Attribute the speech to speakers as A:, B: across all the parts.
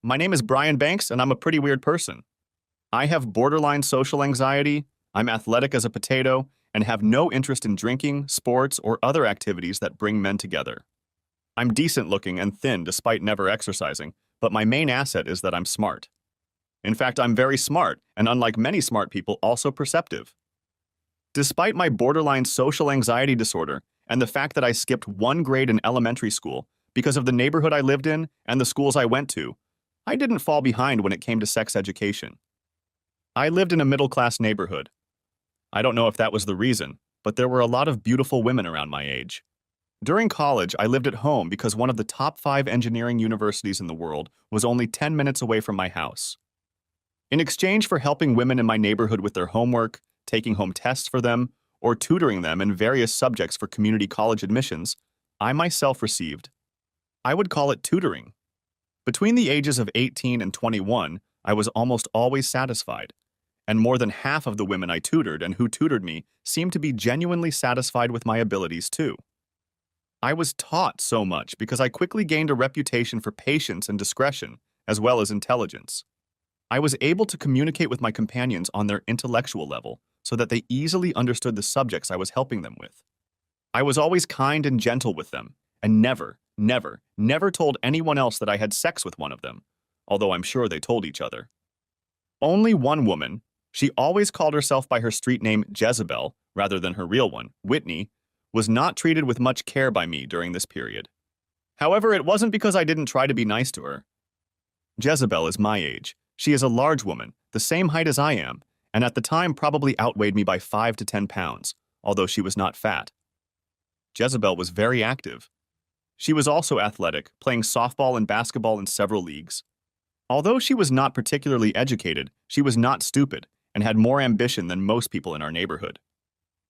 A: My name is Brian Banks, and I'm a pretty weird person. I have borderline social anxiety, I'm athletic as a potato, and have no interest in drinking, sports, or other activities that bring men together. I'm decent looking and thin despite never exercising, but my main asset is that I'm smart. In fact, I'm very smart, and unlike many smart people, also perceptive. Despite my borderline social anxiety disorder and the fact that I skipped one grade in elementary school because of the neighborhood I lived in and the schools I went to, I didn't fall behind when it came to sex education. I lived in a middle-class neighborhood. I don't know if that was the reason, but there were a lot of beautiful women around my age. During college, I lived at home because one of the top 5 engineering universities in the world was only 10 minutes away from my house. In exchange for helping women in my neighborhood with their homework, taking home tests for them, or tutoring them in various subjects for community college admissions, I myself received. I would call it tutoring. Between the ages of 18 and 21, I was almost always satisfied, and more than half of the women I tutored and who tutored me seemed to be genuinely satisfied with my abilities too. I was taught so much because I quickly gained a reputation for patience and discretion, as well as intelligence. I was able to communicate with my companions on their intellectual level so that they easily understood the subjects I was helping them with. I was always kind and gentle with them, and never told anyone else that I had sex with one of them, although I'm sure they told each other. Only one woman, she always called herself by her street name Jezebel rather than her real one, Whitney, was not treated with much care by me during this period. However, it wasn't because I didn't try to be nice to her. Jezebel is my age. She is a large woman, the same height as I am, and at the time probably outweighed me by 5 to 10 pounds, although she was not fat. Jezebel was very active. She was also athletic, playing softball and basketball in several leagues. Although she was not particularly educated, she was not stupid and had more ambition than most people in our neighborhood.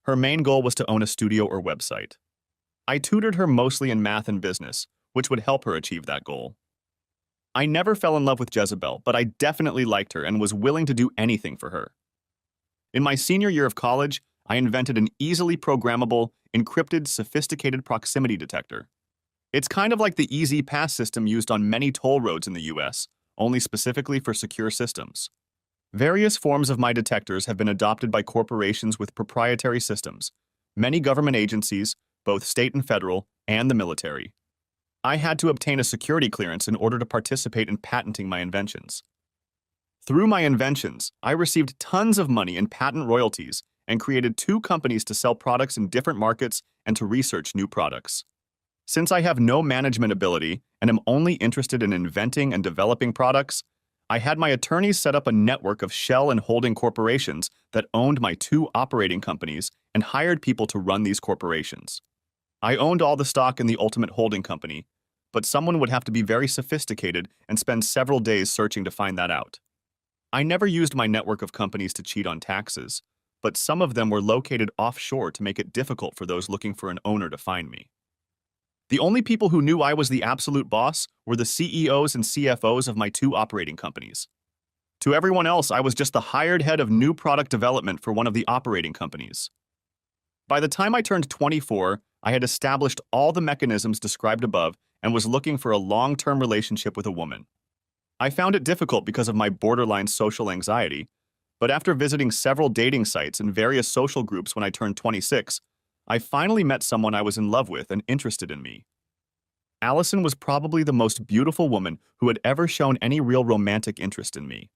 A: Her main goal was to own a studio or website. I tutored her mostly in math and business, which would help her achieve that goal. I never fell in love with Jezebel, but I definitely liked her and was willing to do anything for her. In my senior year of college, I invented an easily programmable, encrypted, sophisticated proximity detector. It's kind of like the Easy Pass system used on many toll roads in the US, only specifically for secure systems. Various forms of my detectors have been adopted by corporations with proprietary systems, many government agencies, both state and federal, and the military. I had to obtain a security clearance in order to participate in patenting my inventions. Through my inventions, I received tons of money in patent royalties and created 2 companies to sell products in different markets and to research new products. Since I have no management ability and am only interested in inventing and developing products, I had my attorneys set up a network of shell and holding corporations that owned my 2 operating companies and hired people to run these corporations. I owned all the stock in the ultimate holding company, but someone would have to be very sophisticated and spend several days searching to find that out. I never used my network of companies to cheat on taxes, but some of them were located offshore to make it difficult for those looking for an owner to find me. The only people who knew I was the absolute boss were the CEOs and CFOs of my 2 operating companies. To everyone else, I was just the hired head of new product development for one of the operating companies. By the time I turned 24, I had established all the mechanisms described above and was looking for a long-term relationship with a woman. I found it difficult because of my borderline social anxiety, but after visiting several dating sites and various social groups when I turned 26, I finally met someone I was in love with and interested in me. Allison was probably the most beautiful woman who had ever shown any real romantic interest in me.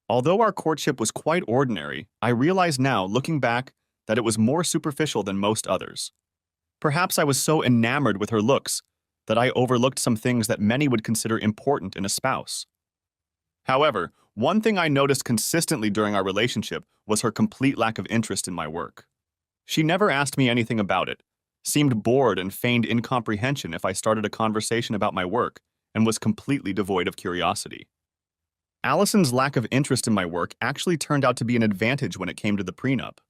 A: Although our courtship was quite ordinary, I realize now, looking back, that it was more superficial than most others. Perhaps I was so enamored with her looks that I overlooked some things that many would consider important in a spouse. However, one thing I noticed consistently during our relationship was her complete lack of interest in my work. She never asked me anything about it, seemed bored and feigned incomprehension if I started a conversation about my work, and was completely devoid of curiosity. Allison's lack of interest in my work actually turned out to be an advantage when it came to the prenup.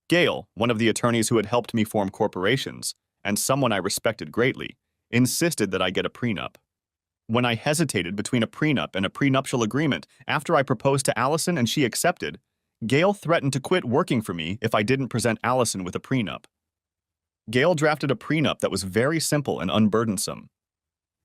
A: Gail, one of the attorneys who had helped me form corporations, and someone I respected greatly, insisted that I get a prenup. When I hesitated between a prenup and a prenuptial agreement after I proposed to Allison and she accepted, Gail threatened to quit working for me if I didn't present Allison with a prenup. Gail drafted a prenup that was very simple and unburdensome.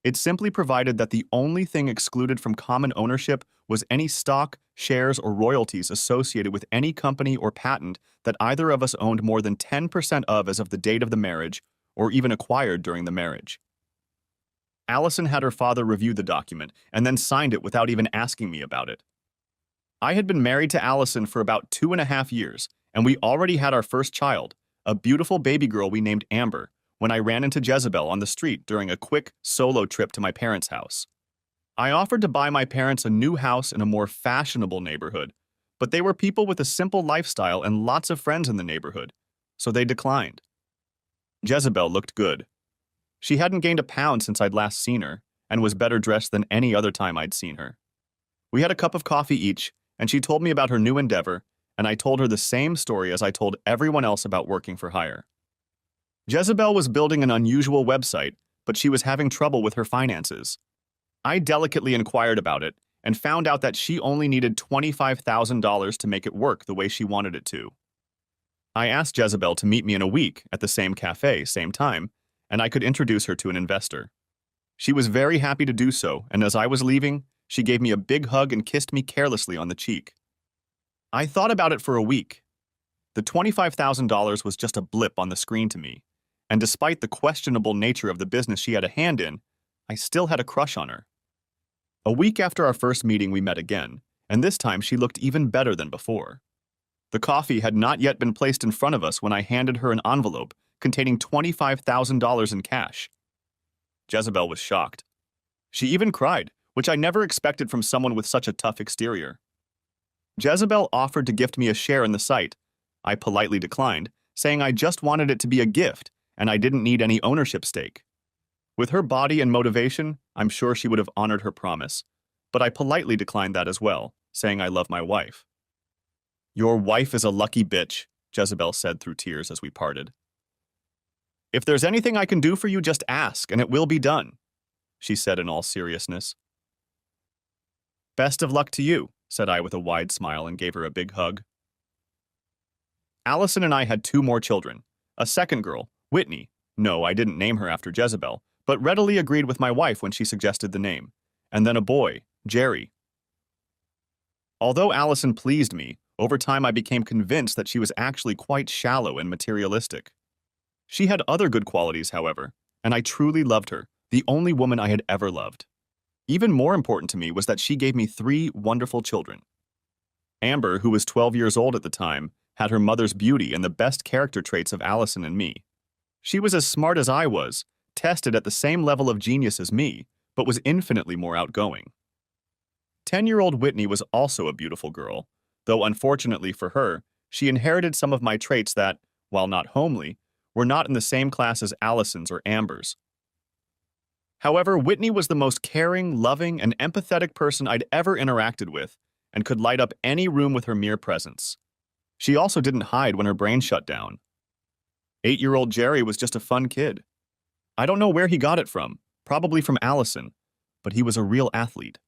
A: It simply provided that the only thing excluded from common ownership was any stock, shares, or royalties associated with any company or patent that either of us owned more than 10% of as of the date of the marriage, or even acquired during the marriage. Allison had her father review the document and then signed it without even asking me about it. I had been married to Allison for about 2.5 years, and we already had our first child, a beautiful baby girl we named Amber, when I ran into Jezebel on the street during a quick, solo trip to my parents' house. I offered to buy my parents a new house in a more fashionable neighborhood, but they were people with a simple lifestyle and lots of friends in the neighborhood, so they declined. Jezebel looked good. She hadn't gained a pound since I'd last seen her, and was better dressed than any other time I'd seen her. We had a cup of coffee each, and she told me about her new endeavor, and I told her the same story as I told everyone else about working for hire. Jezebel was building an unusual website, but she was having trouble with her finances. I delicately inquired about it and found out that she only needed $25,000 to make it work the way she wanted it to. I asked Jezebel to meet me in a week at the same cafe, same time, and I could introduce her to an investor. She was very happy to do so, and as I was leaving, she gave me a big hug and kissed me carelessly on the cheek. I thought about it for a week. The $25,000 was just a blip on the screen to me, and despite the questionable nature of the business she had a hand in, I still had a crush on her. A week after our first meeting, we met again, and this time she looked even better than before. The coffee had not yet been placed in front of us when I handed her an envelope containing $25,000 in cash. Jezebel was shocked. She even cried, which I never expected from someone with such a tough exterior. Jezebel offered to gift me a share in the site. I politely declined, saying I just wanted it to be a gift and I didn't need any ownership stake. With her body and motivation, I'm sure she would have honored her promise, but I politely declined that as well, saying I love my wife. "Your wife is a lucky bitch," Jezebel said through tears as we parted. "If there's anything I can do for you, just ask, and it will be done," she said in all seriousness. "Best of luck to you," said I with a wide smile and gave her a big hug. Allison and I had 2 more children, a second girl, Whitney. No, I didn't name her after Jezebel, but readily agreed with my wife when she suggested the name, and then a boy, Jerry. Although Allison pleased me, over time I became convinced that she was actually quite shallow and materialistic. She had other good qualities, however, and I truly loved her, the only woman I had ever loved. Even more important to me was that she gave me 3 wonderful children. Amber, who was 12 years old at the time, had her mother's beauty and the best character traits of Allison and me. She was as smart as I was, tested at the same level of genius as me, but was infinitely more outgoing. 10-year-old Whitney was also a beautiful girl, though unfortunately for her, she inherited some of my traits that, while not homely, were not in the same class as Allison's or Amber's. However, Whitney was the most caring, loving, and empathetic person I'd ever interacted with, and could light up any room with her mere presence. She also didn't hide when her brain shut down. 8-year-old Jerry was just a fun kid. I don't know where he got it from, probably from Allison, but he was a real athlete.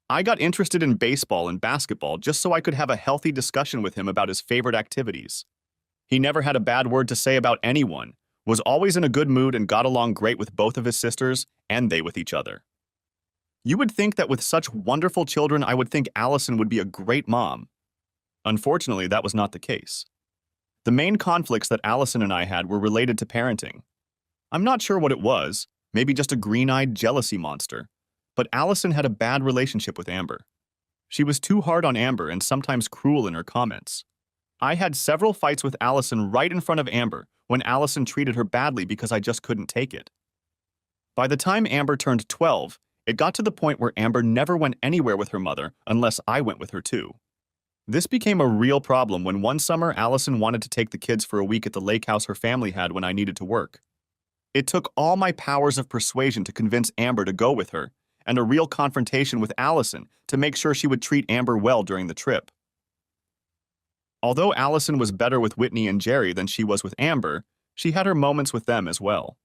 A: I got interested in baseball and basketball just so I could have a healthy discussion with him about his favorite activities. He never had a bad word to say about anyone, was always in a good mood, and got along great with both of his sisters, and they with each other. You would think that with such wonderful children, I would think Allison would be a great mom. Unfortunately, that was not the case. The main conflicts that Allison and I had were related to parenting. I'm not sure what it was, maybe just a green-eyed jealousy monster, but Allison had a bad relationship with Amber. She was too hard on Amber and sometimes cruel in her comments. I had several fights with Allison right in front of Amber when Allison treated her badly because I just couldn't take it. By the time Amber turned 12, it got to the point where Amber never went anywhere with her mother unless I went with her too. This became a real problem when one summer Allison wanted to take the kids for a week at the lake house her family had when I needed to work. It took all my powers of persuasion to convince Amber to go with her, and a real confrontation with Allison to make sure she would treat Amber well during the trip. Although Allison was better with Whitney and Jerry than she was with Amber, she had her moments with them as well.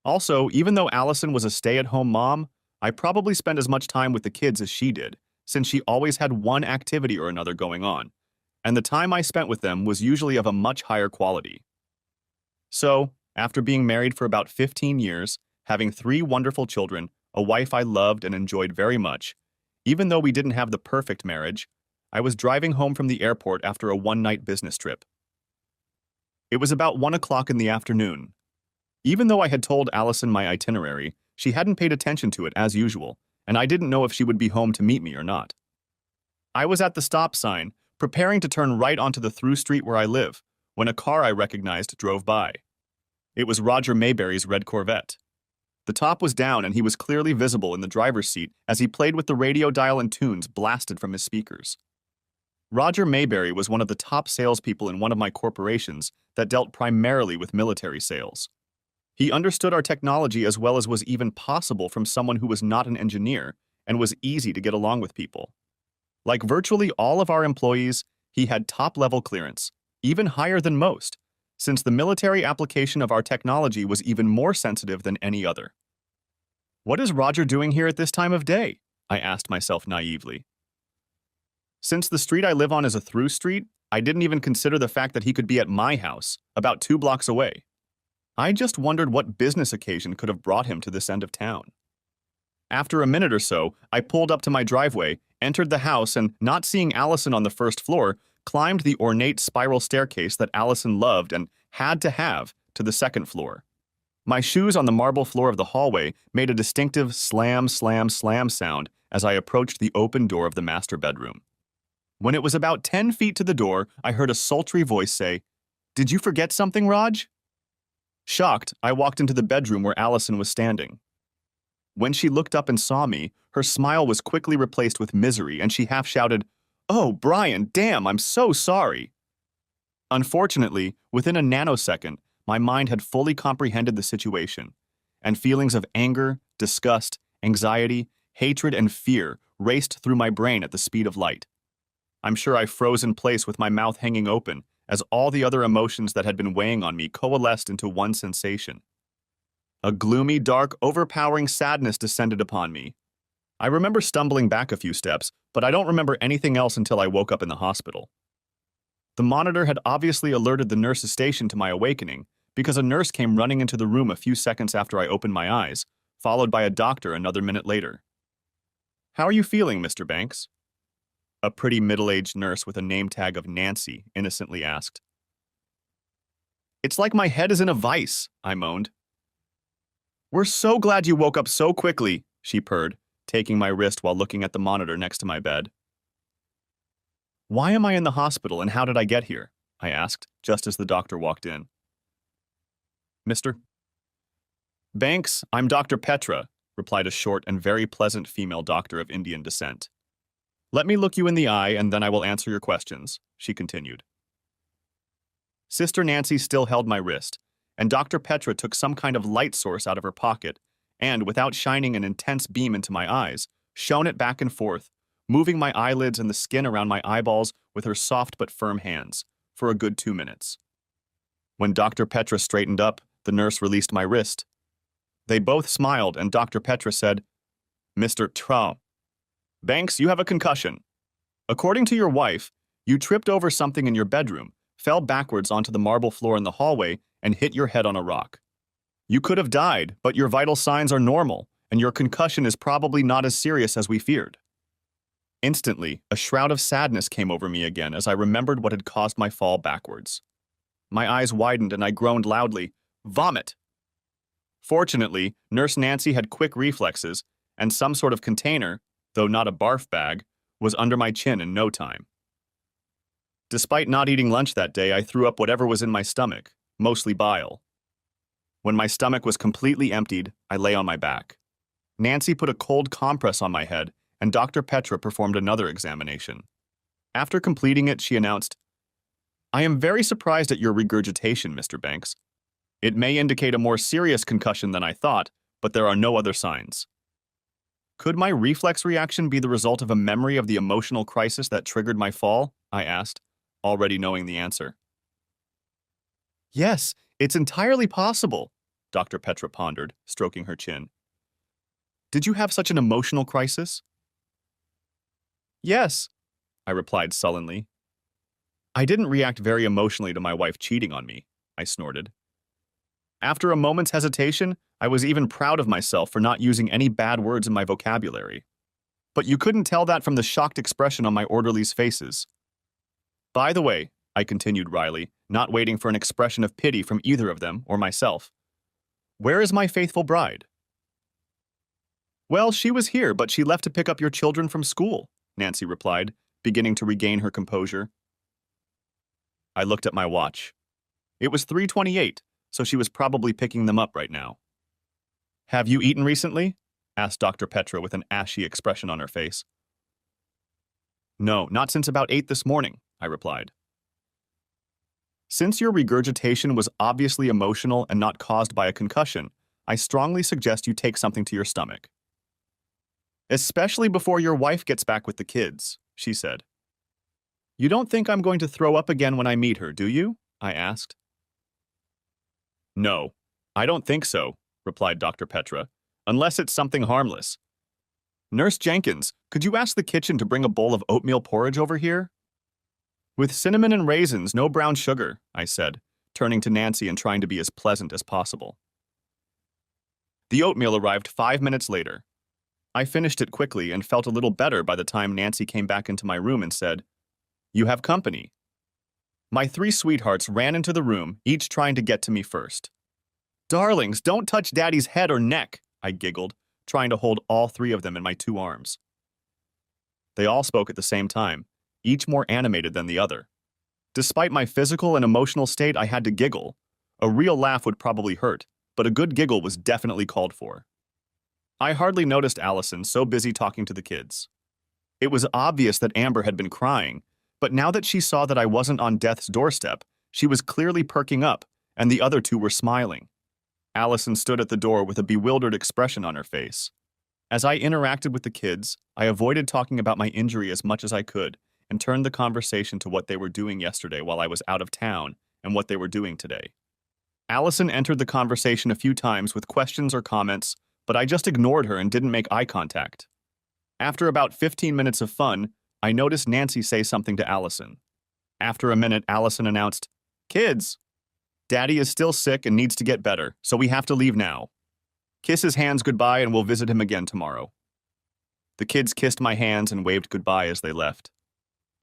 A: Also, even though Allison was a stay-at-home mom, I probably spent as much time with the kids as she did, since she always had one activity or another going on, and the time I spent with them was usually of a much higher quality. So, after being married for about 15 years, having 3 wonderful children, a wife I loved and enjoyed very much. Even though we didn't have the perfect marriage, I was driving home from the airport after a one-night business trip. It was about 1 o'clock in the afternoon. Even though I had told Allison my itinerary, she hadn't paid attention to it as usual, and I didn't know if she would be home to meet me or not. I was at the stop sign, preparing to turn right onto the through street where I live, when a car I recognized drove by. It was Roger Mayberry's red Corvette. The top was down and he was clearly visible in the driver's seat as he played with the radio dial and tunes blasted from his speakers. Roger Mayberry was one of the top salespeople in one of my corporations that dealt primarily with military sales. He understood our technology as well as was even possible from someone who was not an engineer and was easy to get along with people. Like virtually all of our employees, he had top-level clearance, even higher than most, since the military application of our technology was even more sensitive than any other. What is Roger doing here at this time of day? I asked myself naively. Since the street I live on is a through street, I didn't even consider the fact that he could be at my house, about 2 blocks away. I just wondered what business occasion could have brought him to this end of town. After a minute or so, I pulled up to my driveway, entered the house, and, not seeing Allison on the first floor, climbed the ornate spiral staircase that Allison loved and had to have to the second floor. My shoes on the marble floor of the hallway made a distinctive slam, slam, slam sound as I approached the open door of the master bedroom. When it was about 10 feet to the door, I heard a sultry voice say, "Did you forget something, Raj?" Shocked, I walked into the bedroom where Allison was standing. When she looked up and saw me, her smile was quickly replaced with misery, and she half shouted, "Oh, Brian, damn, I'm so sorry." Unfortunately, within a nanosecond, my mind had fully comprehended the situation, and feelings of anger, disgust, anxiety, hatred, and fear raced through my brain at the speed of light. I'm sure I froze in place with my mouth hanging open as all the other emotions that had been weighing on me coalesced into one sensation. A gloomy, dark, overpowering sadness descended upon me. I remember stumbling back a few steps, but I don't remember anything else until I woke up in the hospital. The monitor had obviously alerted the nurse's station to my awakening because a nurse came running into the room a few seconds after I opened my eyes, followed by a doctor another minute later. "How are you feeling, Mr. Banks?" A pretty middle-aged nurse with a name tag of Nancy innocently asked. "It's like my head is in a vice," I moaned. "We're so glad you woke up so quickly," she purred, taking my wrist while looking at the monitor next to my bed. "Why am I in the hospital and how did I get here?" I asked, just as the doctor walked in. "Mr. Banks, I'm Dr. Petra," replied a short and very pleasant female doctor of Indian descent. "Let me look you in the eye and then I will answer your questions," she continued. Sister Nancy still held my wrist, and Dr. Petra took some kind of light source out of her pocket and, without shining an intense beam into my eyes, shone it back and forth, moving my eyelids and the skin around my eyeballs with her soft but firm hands, for a good 2 minutes. When Dr. Petra straightened up, the nurse released my wrist. They both smiled, and Dr. Petra said, "Mr. Banks, you have a concussion. According to your wife, you tripped over something in your bedroom, fell backwards onto the marble floor in the hallway, and hit your head on a rock. You could have died, but your vital signs are normal, and your concussion is probably not as serious as we feared." Instantly, a shroud of sadness came over me again as I remembered what had caused my fall backwards. My eyes widened and I groaned loudly, "Vomit!" Fortunately, Nurse Nancy had quick reflexes, and some sort of container, though not a barf bag, was under my chin in no time. Despite not eating lunch that day, I threw up whatever was in my stomach, mostly bile. When my stomach was completely emptied, I lay on my back. Nancy put a cold compress on my head, and Dr. Petra performed another examination. After completing it, she announced, "I am very surprised at your regurgitation, Mr. Banks. It may indicate a more serious concussion than I thought, but there are no other signs." "Could my reflex reaction be the result of a memory of the emotional crisis that triggered my fall?" I asked, already knowing the answer. "Yes, it's entirely possible," Dr. Petra pondered, stroking her chin. "Did you have such an emotional crisis?" "Yes," I replied sullenly. "I didn't react very emotionally to my wife cheating on me," I snorted. After a moment's hesitation, I was even proud of myself for not using any bad words in my vocabulary. But you couldn't tell that from the shocked expression on my orderlies' faces. By the way, I continued wryly, not waiting for an expression of pity from either of them or myself, where is my faithful bride? Well, she was here, but she left to pick up your children from school, Nancy replied, beginning to regain her composure. I looked at my watch. It was 3:28, so she was probably picking them up right now. Have you eaten recently? Asked Dr. Petra with an ashy expression on her face. No, not since about 8 this morning, I replied. Since your regurgitation was obviously emotional and not caused by a concussion, I strongly suggest you take something to your stomach. Especially before your wife gets back with the kids, she said. You don't think I'm going to throw up again when I meet her, do you? I asked. No, I don't think so, replied Dr. Petra, unless it's something harmless. Nurse Jenkins, could you ask the kitchen to bring a bowl of oatmeal porridge over here? With cinnamon and raisins, no brown sugar, I said, turning to Nancy and trying to be as pleasant as possible. The oatmeal arrived 5 minutes later. I finished it quickly and felt a little better by the time Nancy came back into my room and said, You have company. My 3 sweethearts ran into the room, each trying to get to me first. Darlings, don't touch Daddy's head or neck, I giggled, trying to hold all 3 of them in my 2 arms. They all spoke at the same time, each more animated than the other. Despite my physical and emotional state, I had to giggle. A real laugh would probably hurt, but a good giggle was definitely called for. I hardly noticed Allison, so busy talking to the kids. It was obvious that Amber had been crying, but now that she saw that I wasn't on death's doorstep, she was clearly perking up, and the other 2 were smiling. Allison stood at the door with a bewildered expression on her face. As I interacted with the kids, I avoided talking about my injury as much as I could and turned the conversation to what they were doing yesterday while I was out of town and what they were doing today. Allison entered the conversation a few times with questions or comments, but I just ignored her and didn't make eye contact. After about 15 minutes of fun, I noticed Nancy say something to Allison. After a minute, Allison announced, Kids, Daddy is still sick and needs to get better, so we have to leave now. Kiss his hands goodbye and we'll visit him again tomorrow. The kids kissed my hands and waved goodbye as they left.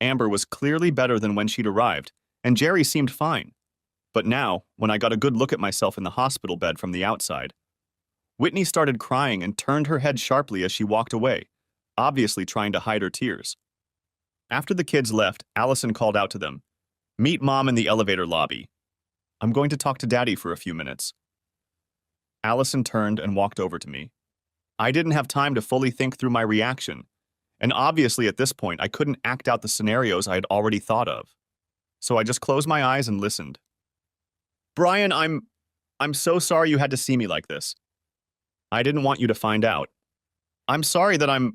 A: Amber was clearly better than when she'd arrived, and Jerry seemed fine. But now, when I got a good look at myself in the hospital bed from the outside, Whitney started crying and turned her head sharply as she walked away, obviously trying to hide her tears. After the kids left, Allison called out to them, Meet Mom in the elevator lobby. I'm going to talk to Daddy for a few minutes. Allison turned and walked over to me. I didn't have time to fully think through my reaction, and obviously at this point I couldn't act out the scenarios I had already thought of. So I just closed my eyes and listened. Brian, I'm so sorry you had to see me like this. I didn't want you to find out. I'm sorry that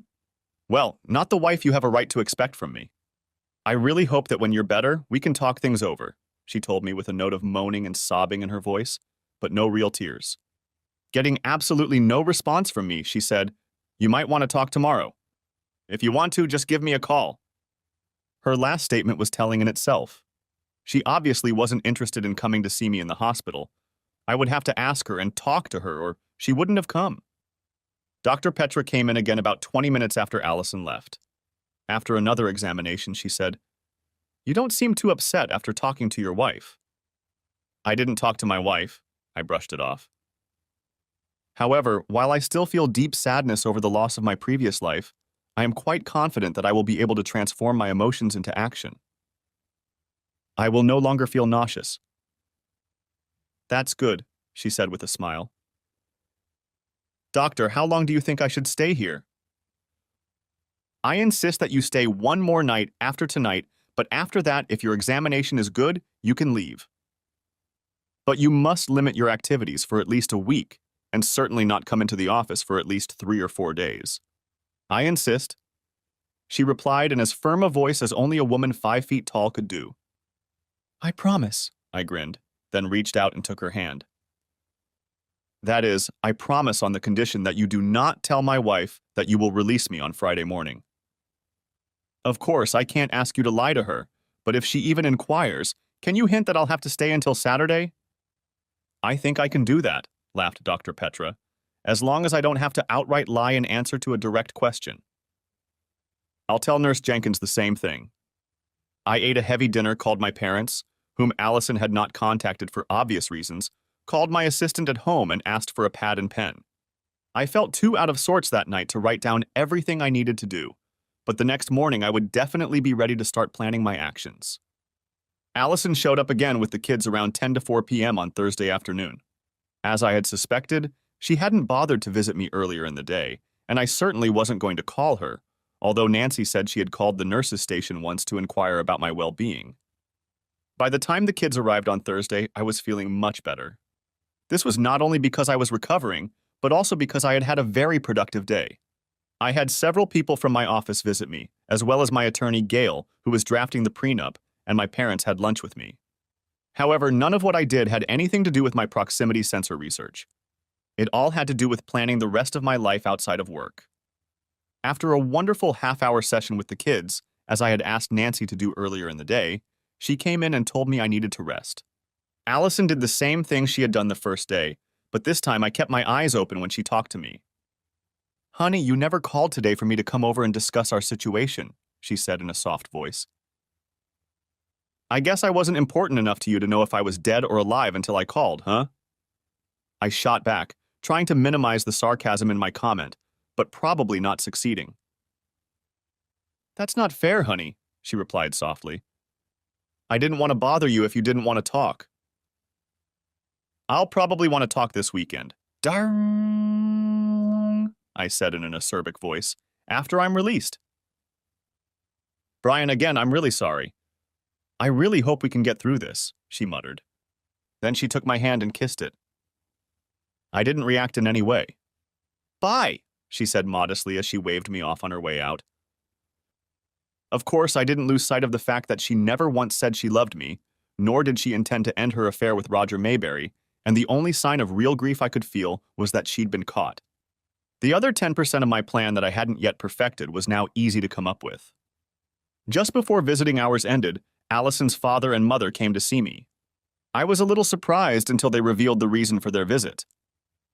A: well, not the wife you have a right to expect from me. I really hope that when you're better, we can talk things over, she told me with a note of moaning and sobbing in her voice, but no real tears. Getting absolutely no response from me, she said, You might want to talk tomorrow. If you want to, just give me a call. Her last statement was telling in itself. She obviously wasn't interested in coming to see me in the hospital. I would have to ask her and talk to her, or she wouldn't have come. Dr. Petra came in again about 20 minutes after Allison left. After another examination, she said, You don't seem too upset after talking to your wife. I didn't talk to my wife. I brushed it off. However, while I still feel deep sadness over the loss of my previous life, I am quite confident that I will be able to transform my emotions into action. I will no longer feel nauseous. That's good, she said with a smile. Doctor, how long do you think I should stay here? I insist that you stay one more night after tonight, but after that, if your examination is good, you can leave. But you must limit your activities for at least a week, and certainly not come into the office for at least 3 or 4 days. I insist, she replied in as firm a voice as only a woman 5 feet tall could do. I promise, I grinned, then reached out and took her hand. That is, I promise on the condition that you do not tell my wife that you will release me on Friday morning. Of course, I can't ask you to lie to her, but if she even inquires, can you hint that I'll have to stay until Saturday? I think I can do that, laughed Dr. Petra, as long as I don't have to outright lie in answer to a direct question. I'll tell Nurse Jenkins the same thing. I ate a heavy dinner, called my parents, whom Allison had not contacted for obvious reasons, called my assistant at home and asked for a pad and pen. I felt too out of sorts that night to write down everything I needed to do, but the next morning I would definitely be ready to start planning my actions. Allison showed up again with the kids around 10 to 4 p.m. on Thursday afternoon. As I had suspected, she hadn't bothered to visit me earlier in the day, and I certainly wasn't going to call her, although Nancy said she had called the nurse's station once to inquire about my well-being. By the time the kids arrived on Thursday, I was feeling much better. This was not only because I was recovering, but also because I had had a very productive day. I had several people from my office visit me, as well as my attorney Gail, who was drafting the prenup, and my parents had lunch with me. However, none of what I did had anything to do with my proximity sensor research. It all had to do with planning the rest of my life outside of work. After a wonderful half-hour session with the kids, as I had asked Nancy to do earlier in the day, she came in and told me I needed to rest. Allison did the same thing she had done the first day, but this time I kept my eyes open when she talked to me. "Honey, you never called today for me to come over and discuss our situation," she said in a soft voice. "I guess I wasn't important enough to you to know if I was dead or alive until I called, huh?" I shot back, trying to minimize the sarcasm in my comment, but probably not succeeding. "That's not fair, honey," she replied softly. "I didn't want to bother you if you didn't want to talk." "I'll probably want to talk this weekend." "Darn," I said in an acerbic voice, "after I'm released." "Brian, again, I'm really sorry. I really hope we can get through this," she muttered. Then she took my hand and kissed it. I didn't react in any way. "Bye," she said modestly as she waved me off on her way out. Of course, I didn't lose sight of the fact that she never once said she loved me, nor did she intend to end her affair with Roger Mayberry, and the only sign of real grief I could feel was that she'd been caught. The other 10% of my plan that I hadn't yet perfected was now easy to come up with. Just before visiting hours ended, Allison's father and mother came to see me. I was a little surprised until they revealed the reason for their visit.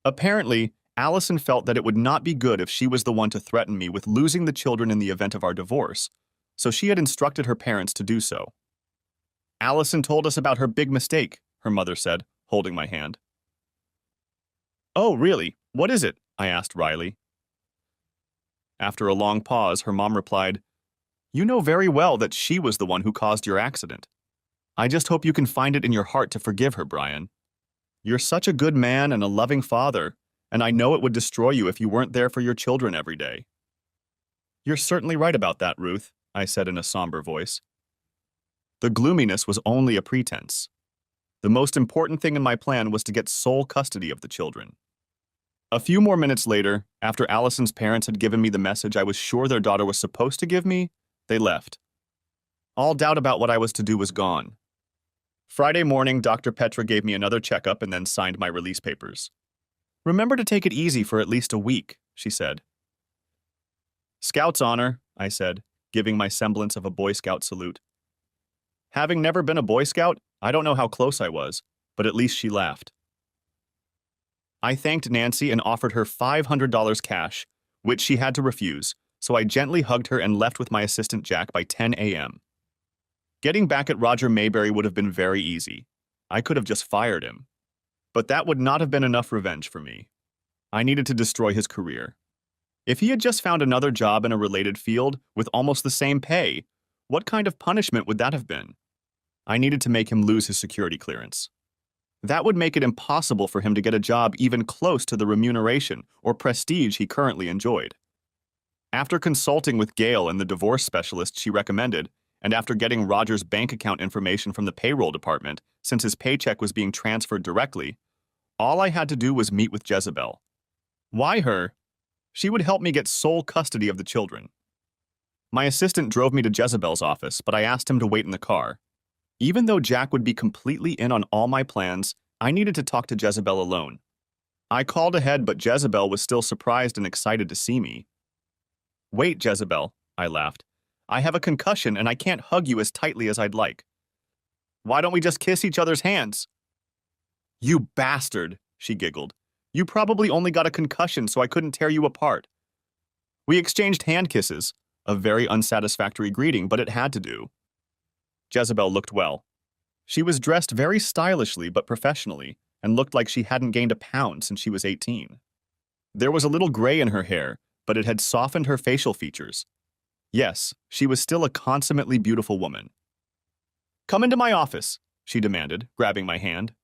A: Apparently, Allison felt that it would not be good if she was the one to threaten me with losing the children in the event of our divorce, so she had instructed her parents to do so. "Allison told us about her big mistake," her mother said, holding my hand. "Oh, really? What is it?" I asked wryly. After a long pause, her mom replied, "You know very well that she was the one who caused your accident. I just hope you can find it in your heart to forgive her, Brian. You're such a good man and a loving father, and I know it would destroy you if you weren't there for your children every day." "You're certainly right about that, Ruth," I said in a somber voice. The gloominess was only a pretense. The most important thing in my plan was to get sole custody of the children. A few more minutes later, after Allison's parents had given me the message I was sure their daughter was supposed to give me, they left. All doubt about what I was to do was gone. Friday morning, Dr. Petra gave me another checkup and then signed my release papers. "Remember to take it easy for at least a week," she said. "Scout's honor," I said, giving my semblance of a Boy Scout salute. Having never been a Boy Scout, I don't know how close I was, but at least she laughed. I thanked Nancy and offered her $500 cash, which she had to refuse, so I gently hugged her and left with my assistant Jack by 10 a.m. Getting back at Roger Mayberry would have been very easy. I could have just fired him. But that would not have been enough revenge for me. I needed to destroy his career. If he had just found another job in a related field with almost the same pay, what kind of punishment would that have been? I needed to make him lose his security clearance. That would make it impossible for him to get a job even close to the remuneration or prestige he currently enjoyed. After consulting with Gail and the divorce specialist she recommended, and after getting Roger's bank account information from the payroll department, since his paycheck was being transferred directly, all I had to do was meet with Jezebel. Why her? She would help me get sole custody of the children. My assistant drove me to Jezebel's office, but I asked him to wait in the car. Even though Jack would be completely in on all my plans, I needed to talk to Jezebel alone. I called ahead, but Jezebel was still surprised and excited to see me. "Wait, Jezebel," I laughed. "I have a concussion and I can't hug you as tightly as I'd like. Why don't we just kiss each other's hands?" "You bastard," she giggled. You probably only got a concussion, so I couldn't tear you apart. We exchanged hand kisses, a very unsatisfactory greeting, but it had to do. Jezebel looked well. She was dressed very stylishly but professionally, and looked like she hadn't gained a pound since she was 18. There was a little gray in her hair, but it had softened her facial features. Yes, she was still a consummately beautiful woman. "Come into my office," she demanded, grabbing my hand.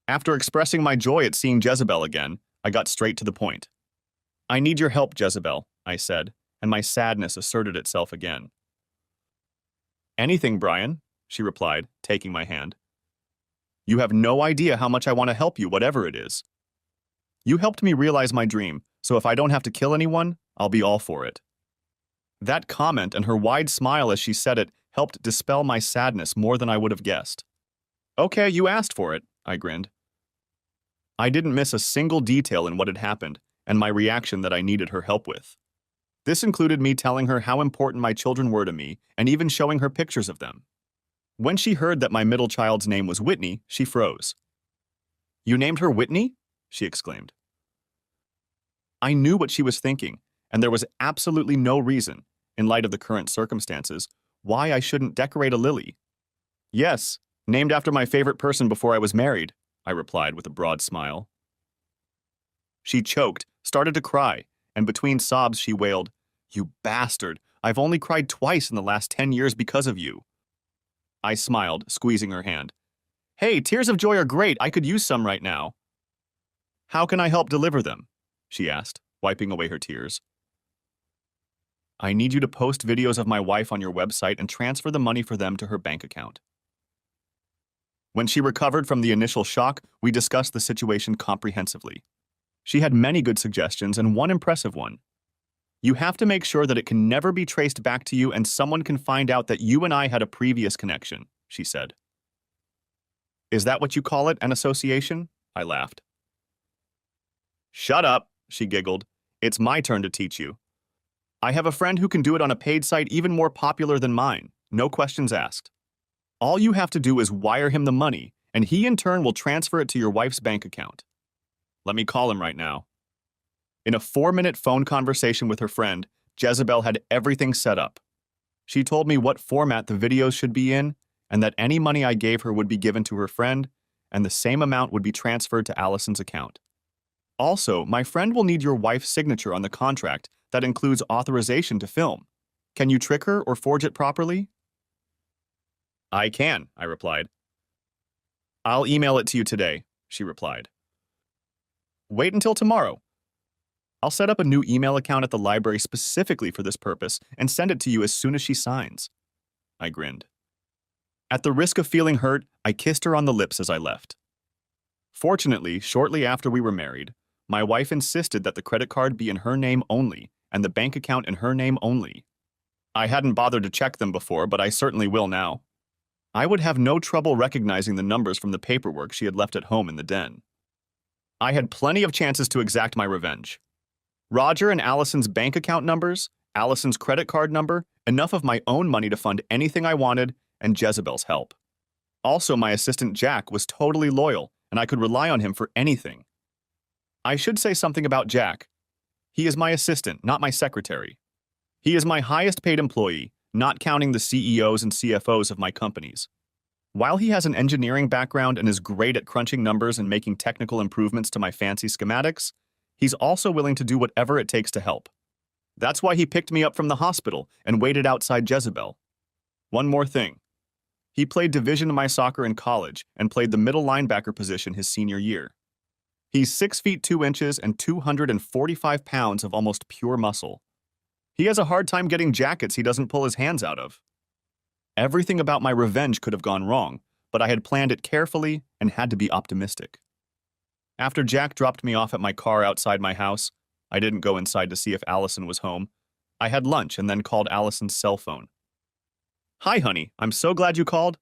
A: After expressing my joy at seeing Jezebel again, I got straight to the point. "I need your help, Jezebel," I said, and my sadness asserted itself again. "Anything, Brian," she replied, taking my hand. "You have no idea how much I want to help you, whatever it is. You helped me realize my dream, so if I don't have to kill anyone, I'll be all for it." That comment and her wide smile as she said it helped dispel my sadness more than I would have guessed. "Okay, you asked for it," I grinned. I didn't miss a single detail in what had happened, and my reaction that I needed her help with. This included me telling her how important my children were to me, and even showing her pictures of them. When she heard that my middle child's name was Whitney, she froze. "You named her Whitney?" she exclaimed. I knew what she was thinking, and there was absolutely no reason, in light of the current circumstances, why I shouldn't decorate a lily. "Yes, named after my favorite person before I was married," I replied with a broad smile. She choked, started to cry, and between sobs she wailed, "You bastard, I've only cried twice in the last 10 years because of you." I smiled, squeezing her hand. "Hey, tears of joy are great, I could use some right now." "How can I help deliver them?" she asked, wiping away her tears. "I need you to post videos of my wife on your website and transfer the money for them to her bank account." When she recovered from the initial shock, we discussed the situation comprehensively. She had many good suggestions and one impressive one. "You have to make sure that it can never be traced back to you and someone can find out that you and I had a previous connection," she said. "Is that what you call it, an association?" I laughed. "Shut up," she giggled. "It's my turn to teach you. I have a friend who can do it on a paid site even more popular than mine, no questions asked. All you have to do is wire him the money, and he in turn will transfer it to your wife's bank account. Let me call him right now." In a 4-minute phone conversation with her friend, Jezebel had everything set up. She told me what format the videos should be in, and that any money I gave her would be given to her friend, and the same amount would be transferred to Allison's account. Also, my friend will need your wife's signature on the contract that includes authorization to film. Can you trick her or forge it properly? "I can," I replied. "I'll email it to you today," she replied. "Wait until tomorrow. I'll set up a new email account at the library specifically for this purpose and send it to you as soon as she signs." I grinned. At the risk of feeling hurt, I kissed her on the lips as I left. Fortunately, shortly after we were married, my wife insisted that the credit card be in her name only and the bank account in her name only. I hadn't bothered to check them before, but I certainly will now. I would have no trouble recognizing the numbers from the paperwork she had left at home in the den. I had plenty of chances to exact my revenge. Roger and Allison's bank account numbers, Allison's credit card number, enough of my own money to fund anything I wanted, and Jezebel's help. Also, my assistant Jack was totally loyal, and I could rely on him for anything. I should say something about Jack. He is my assistant, not my secretary. He is my highest paid employee, not counting the CEOs and CFOs of my companies. While he has an engineering background and is great at crunching numbers and making technical improvements to my fancy schematics, he's also willing to do whatever it takes to help. That's why he picked me up from the hospital and waited outside Jezebel. One more thing. He played division in my soccer in college and played the middle linebacker position his senior year. He's 6 feet 2 inches and 245 pounds of almost pure muscle. He has a hard time getting jackets he doesn't pull his hands out of. Everything about my revenge could have gone wrong, but I had planned it carefully and had to be optimistic. After Jack dropped me off at my car outside my house, I didn't go inside to see if Allison was home. I had lunch and then called Allison's cell phone. "Hi, honey, I'm so glad you called.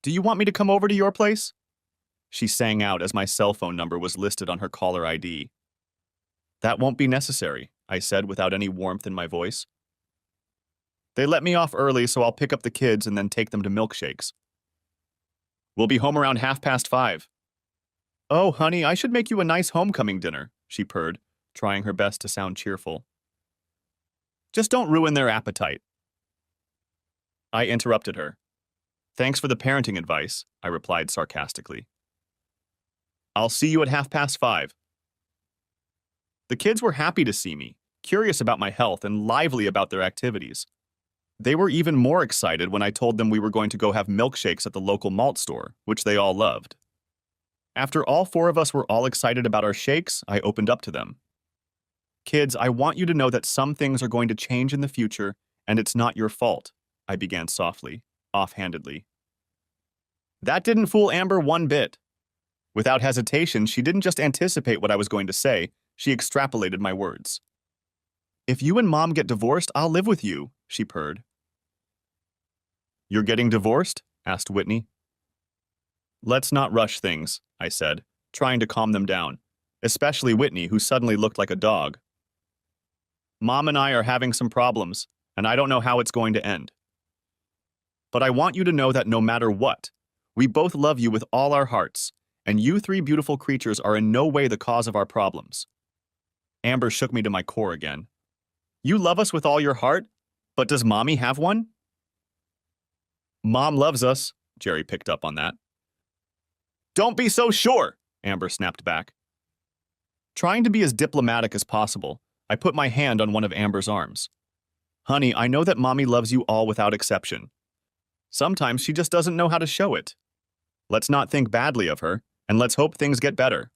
A: Do you want me to come over to your place?" She sang out as my cell phone number was listed on her caller ID. "That won't be necessary," I said without any warmth in my voice. "They let me off early, so I'll pick up the kids and then take them to milkshakes. We'll be home around 5:30. Oh, honey, I should make you a nice homecoming dinner, she purred, trying her best to sound cheerful. Just don't ruin their appetite. I interrupted her. Thanks for the parenting advice, I replied sarcastically. I'll see you at 5:30. The kids were happy to see me, curious about my health and lively about their activities. They were even more excited when I told them we were going to go have milkshakes at the local malt store, which they all loved. After all four of us were all excited about our shakes, I opened up to them. Kids, I want you to know that some things are going to change in the future, and it's not your fault, I began softly, offhandedly. That didn't fool Amber one bit. Without hesitation, she didn't just anticipate what I was going to say, she extrapolated my words. If you and Mom get divorced, I'll live with you, she purred. You're getting divorced? Asked Whitney. Let's not rush things, I said, trying to calm them down, especially Whitney, who suddenly looked like a dog. Mom and I are having some problems, and I don't know how it's going to end. But I want you to know that no matter what, we both love you with all our hearts, and you three beautiful creatures are in no way the cause of our problems. Amber shook me to my core again. You love us with all your heart, but does Mommy have one? Mom loves us, Jerry picked up on that. Don't be so sure, Amber snapped back. Trying to be as diplomatic as possible, I put my hand on one of Amber's arms. Honey, I know that Mommy loves you all without exception. Sometimes she just doesn't know how to show it. Let's not think badly of her, and let's hope things get better.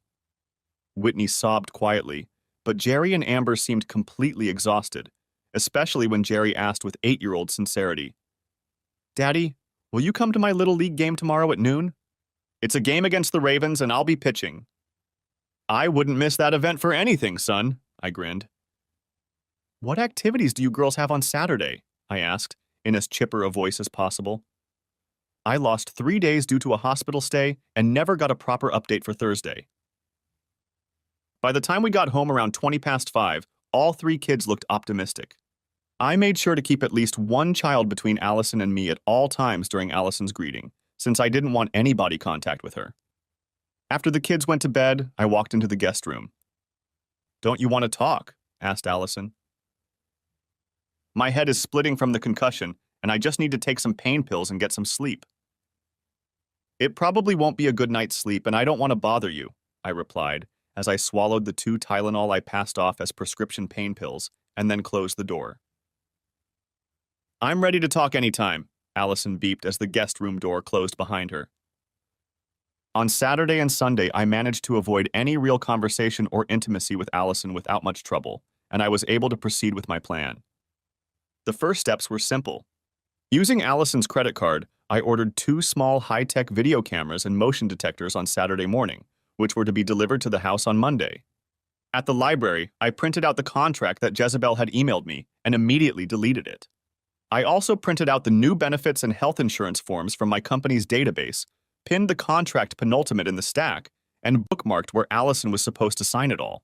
A: Whitney sobbed quietly, but Jerry and Amber seemed completely exhausted, especially when Jerry asked with 8-year-old sincerity. Daddy, will you come to my Little League game tomorrow at noon? It's a game against the Ravens, and I'll be pitching. I wouldn't miss that event for anything, son, I grinned. What activities do you girls have on Saturday? I asked, in as chipper a voice as possible. I lost 3 days due to a hospital stay and never got a proper update for Thursday. By the time we got home around 5:20, all three kids looked optimistic. I made sure to keep at least one child between Allison and me at all times during Allison's greeting, since I didn't want any body contact with her. After the kids went to bed, I walked into the guest room. Don't you want to talk? Asked Allison. My head is splitting from the concussion, and I just need to take some pain pills and get some sleep. It probably won't be a good night's sleep, and I don't want to bother you, I replied, as I swallowed the 2 Tylenol I passed off as prescription pain pills, and then closed the door. I'm ready to talk anytime, Allison beeped as the guest room door closed behind her. On Saturday and Sunday, I managed to avoid any real conversation or intimacy with Allison without much trouble, and I was able to proceed with my plan. The first steps were simple. Using Allison's credit card, I ordered 2 small high-tech video cameras and motion detectors on Saturday morning, which were to be delivered to the house on Monday. At the library, I printed out the contract that Jezebel had emailed me and immediately deleted it. I also printed out the new benefits and health insurance forms from my company's database, pinned the contract penultimate in the stack, and bookmarked where Allison was supposed to sign it all.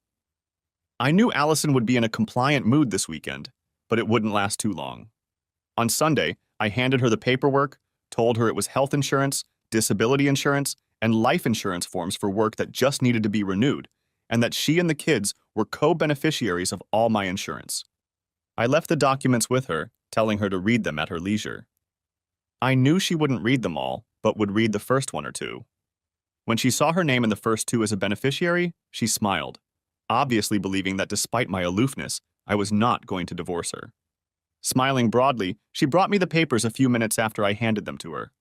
A: I knew Allison would be in a compliant mood this weekend, but it wouldn't last too long. On Sunday, I handed her the paperwork, told her it was health insurance, disability insurance, and life insurance forms for work that just needed to be renewed, and that she and the kids were co-beneficiaries of all my insurance. I left the documents with her, telling her to read them at her leisure. I knew she wouldn't read them all, but would read the first 1 or 2. When she saw her name in the first 2 as a beneficiary, she smiled, obviously believing that despite my aloofness, I was not going to divorce her. Smiling broadly, she brought me the papers a few minutes after I handed them to her.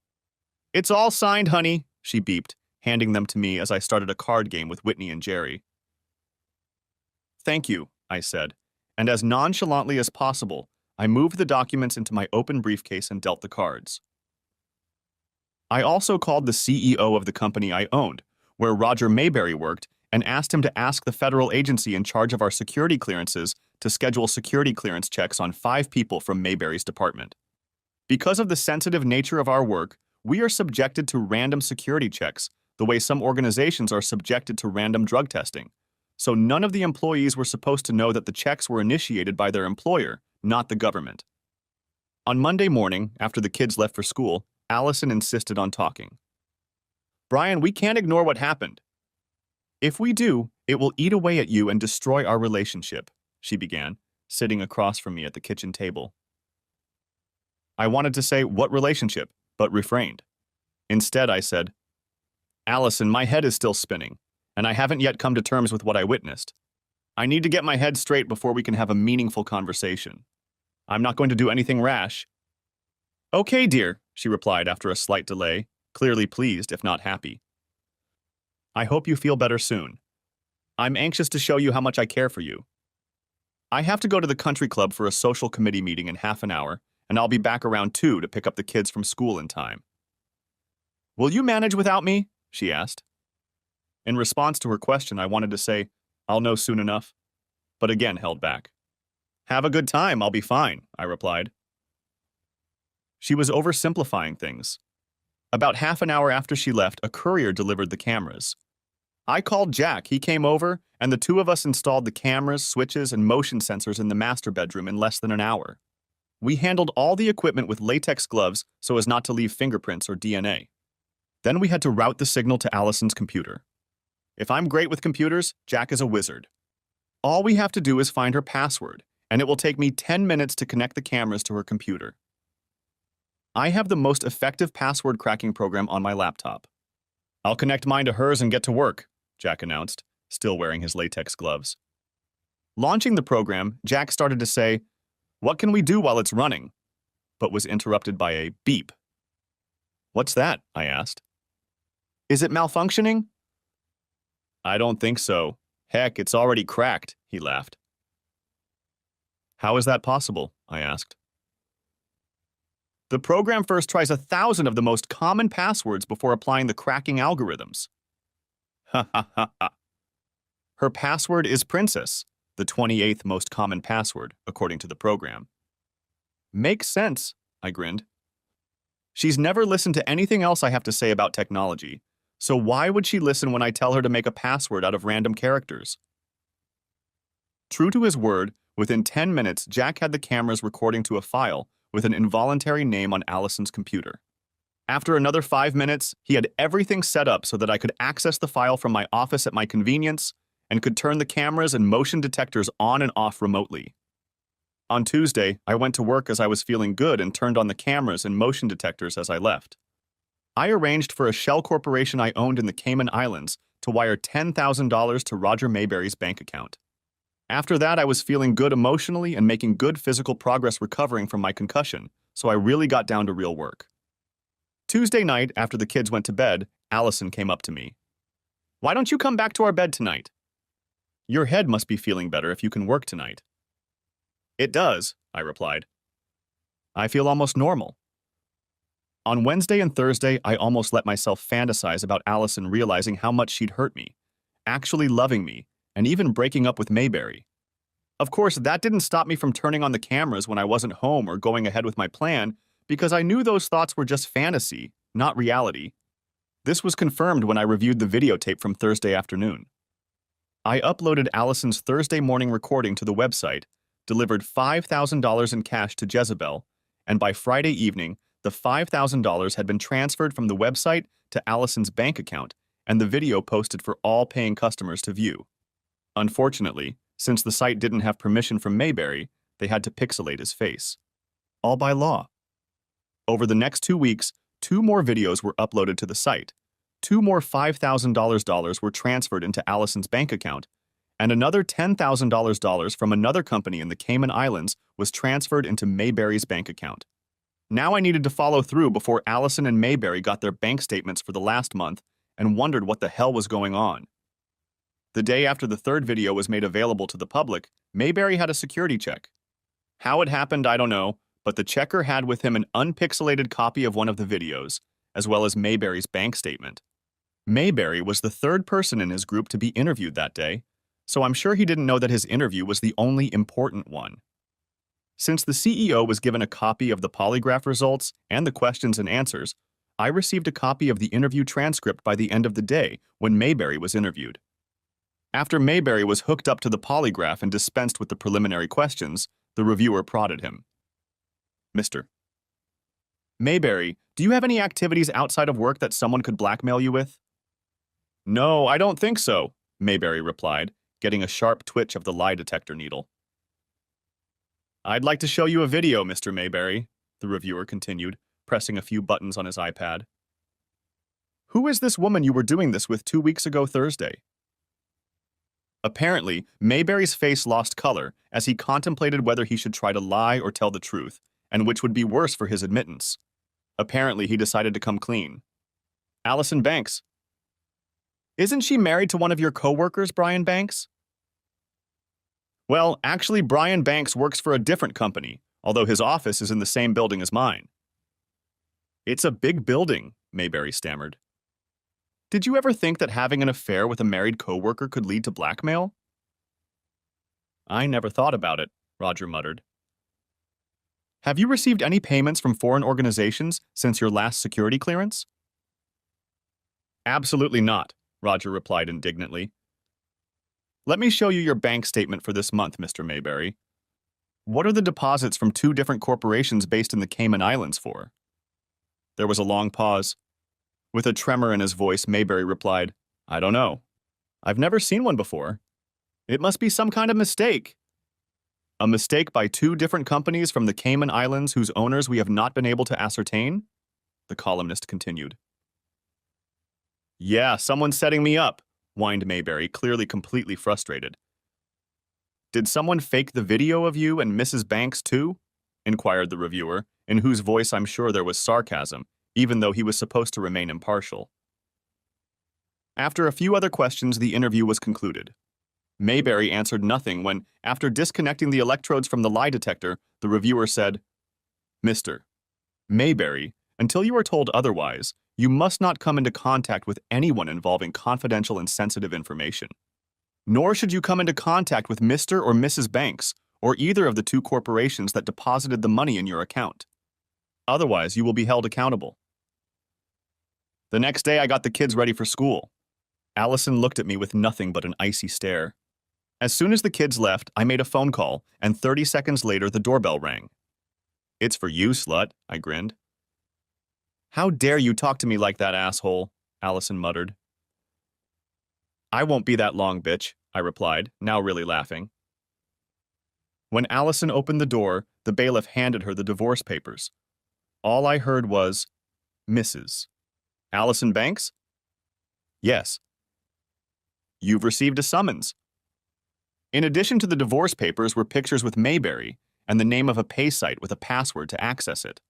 A: It's all signed, honey, she beeped, handing them to me as I started a card game with Whitney and Jerry. Thank you, I said, and as nonchalantly as possible, I moved the documents into my open briefcase and dealt the cards. I also called the CEO of the company I owned, where Roger Mayberry worked, and asked him to ask the federal agency in charge of our security clearances to schedule security clearance checks on 5 people from Mayberry's department. Because of the sensitive nature of our work, we are subjected to random security checks, the way some organizations are subjected to random drug testing. So none of the employees were supposed to know that the checks were initiated by their employer, not the government. On Monday morning, after the kids left for school, Allison insisted on talking. Brian, we can't ignore what happened. If we do, it will eat away at you and destroy our relationship, she began, sitting across from me at the kitchen table. I wanted to say, what relationship, but refrained. Instead, I said, Allison, my head is still spinning, and I haven't yet come to terms with what I witnessed. I need to get my head straight before we can have a meaningful conversation. I'm not going to do anything rash. Okay, dear, she replied after a slight delay, clearly pleased, if not happy. I hope you feel better soon. I'm anxious to show you how much I care for you. I have to go to the country club for a social committee meeting in half an hour, and I'll be back around 2 to pick up the kids from school in time. Will you manage without me? She asked. In response to her question, I wanted to say, I'll know soon enough, but again held back. Have a good time, I'll be fine, I replied. She was oversimplifying things. About half an hour after she left, a courier delivered the cameras. I called Jack, he came over, and the two of us installed the cameras, switches, and motion sensors in the master bedroom in less than an hour. We handled all the equipment with latex gloves so as not to leave fingerprints or DNA. Then we had to route the signal to Allison's computer. If I'm great with computers, Jack is a wizard. All we have to do is find her password, and it will take me 10 minutes to connect the cameras to her computer. I have the most effective password cracking program on my laptop. I'll connect mine to hers and get to work, Jack announced, still wearing his latex gloves. Launching the program, Jack started to say, "What can we do while it's running?" but was interrupted by a beep. What's that? I asked. Is it malfunctioning? I don't think so. Heck, it's already cracked, he laughed. How is that possible? I asked. The program first tries 1,000 of the most common passwords before applying the cracking algorithms. Ha ha ha ha. Her password is Princess, the 28th most common password, according to the program. Makes sense, I grinned. She's never listened to anything else I have to say about technology, so why would she listen when I tell her to make a password out of random characters? True to his word, within 10 minutes, Jack had the cameras recording to a file with an involuntary name on Allison's computer. After another 5 minutes, he had everything set up so that I could access the file from my office at my convenience and could turn the cameras and motion detectors on and off remotely. On Tuesday, I went to work as I was feeling good and turned on the cameras and motion detectors as I left. I arranged for a shell corporation I owned in the Cayman Islands to wire $10,000 to Roger Mayberry's bank account. After that, I was feeling good emotionally and making good physical progress recovering from my concussion, so I really got down to real work. Tuesday night, after the kids went to bed, Allison came up to me. Why don't you come back to our bed tonight? Your head must be feeling better if you can work tonight. It does, I replied. I feel almost normal. On Wednesday and Thursday, I almost let myself fantasize about Allison realizing how much she'd hurt me, actually loving me, and even breaking up with Mayberry. Of course, that didn't stop me from turning on the cameras when I wasn't home or going ahead with my plan, because I knew those thoughts were just fantasy, not reality. This was confirmed when I reviewed the videotape from Thursday afternoon. I uploaded Allison's Thursday morning recording to the website, delivered $5,000 in cash to Jezebel, and by Friday evening, the $5,000 had been transferred from the website to Allison's bank account, and the video posted for all paying customers to view. Unfortunately, since the site didn't have permission from Mayberry, they had to pixelate his face. All by law. Over the next 2 weeks, 2 more videos were uploaded to the site, 2 more $5,000 were transferred into Allison's bank account, and another $10,000 from another company in the Cayman Islands was transferred into Mayberry's bank account. Now I needed to follow through before Allison and Mayberry got their bank statements for the last month and wondered what the hell was going on. The day after the third video was made available to the public, Mayberry had a security check. How it happened, I don't know, but the checker had with him an unpixelated copy of one of the videos, as well as Mayberry's bank statement. Mayberry was the third person in his group to be interviewed that day, so I'm sure he didn't know that his interview was the only important one. Since the CEO was given a copy of the polygraph results and the questions and answers, I received a copy of the interview transcript by the end of the day when Mayberry was interviewed. After Mayberry was hooked up to the polygraph and dispensed with the preliminary questions, the reviewer prodded him. Mr. Mayberry, do you have any activities outside of work that someone could blackmail you with? No, I don't think so, Mayberry replied, getting a sharp twitch of the lie detector needle. I'd like to show you a video, Mr. Mayberry, the reviewer continued, pressing a few buttons on his iPad. Who is this woman you were doing this with 2 weeks ago Thursday? Apparently, Mayberry's face lost color as he contemplated whether he should try to lie or tell the truth, and which would be worse for his admittance. Apparently, he decided to come clean. Allison Banks. Isn't she married to one of your co-workers, Brian Banks? Well, actually, Brian Banks works for a different company, although his office is in the same building as mine. It's a big building, Mayberry stammered. Did you ever think that having an affair with a married co-worker could lead to blackmail? I never thought about it, Roger muttered. Have you received any payments from foreign organizations since your last security clearance? Absolutely not, Roger replied indignantly. Let me show you your bank statement for this month, Mr. Mayberry. What are the deposits from 2 different corporations based in the Cayman Islands for? There was a long pause. With a tremor in his voice, Mayberry replied, I don't know. I've never seen one before. It must be some kind of mistake. A mistake by 2 different companies from the Cayman Islands whose owners we have not been able to ascertain? The columnist continued. Yeah, someone's setting me up, whined Mayberry, clearly completely frustrated. Did someone fake the video of you and Mrs. Banks too? Inquired the reviewer, in whose voice I'm sure there was sarcasm, even though he was supposed to remain impartial. After a few other questions, the interview was concluded. Mayberry answered nothing when, after disconnecting the electrodes from the lie detector, the reviewer said, Mr. Mayberry, until you are told otherwise, you must not come into contact with anyone involving confidential and sensitive information. Nor should you come into contact with Mr. or Mrs. Banks, or either of the 2 corporations that deposited the money in your account. Otherwise, you will be held accountable. The next day, I got the kids ready for school. Allison looked at me with nothing but an icy stare. As soon as the kids left, I made a phone call, and 30 seconds later, the doorbell rang. It's for you, slut, I grinned. How dare you talk to me like that, asshole, Allison muttered. I won't be that long, bitch, I replied, now really laughing. When Allison opened the door, the bailiff handed her the divorce papers. All I heard was, Mrs. Allison Banks? Yes. You've received a summons. In addition to the divorce papers were pictures with Mayberry and the name of a pay site with a password to access it.